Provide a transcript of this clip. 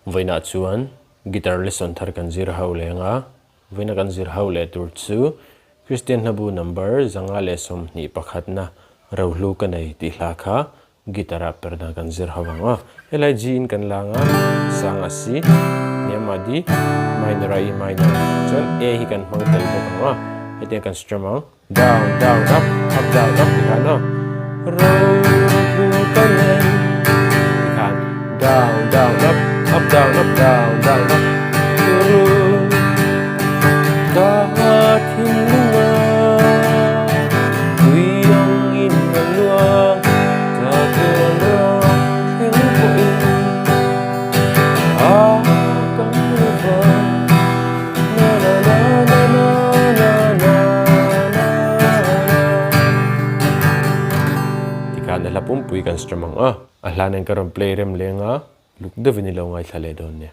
Vaina chuan guitar lesson thar kan zir ho lenga vaina kan zir ho le tur chu Christian Nabu number zanga le som ni pakhatna Rohlu ka nei ti hla kha gitara Perhdan kan zir hawanga elai G in kan langa sang asi niamadi minor ai minor chuan A hi kan hmang tel bawka ete kan strum down down up down up ti khan Rohlu ka nei ti khan down down up down up down down up da thin lunga quy ang in luang ta tero theng po in a kang lupa na na na na na na tikan la pum pui kan strum a hlan en karon play rem lenga luk de vinilo ngai thale don ne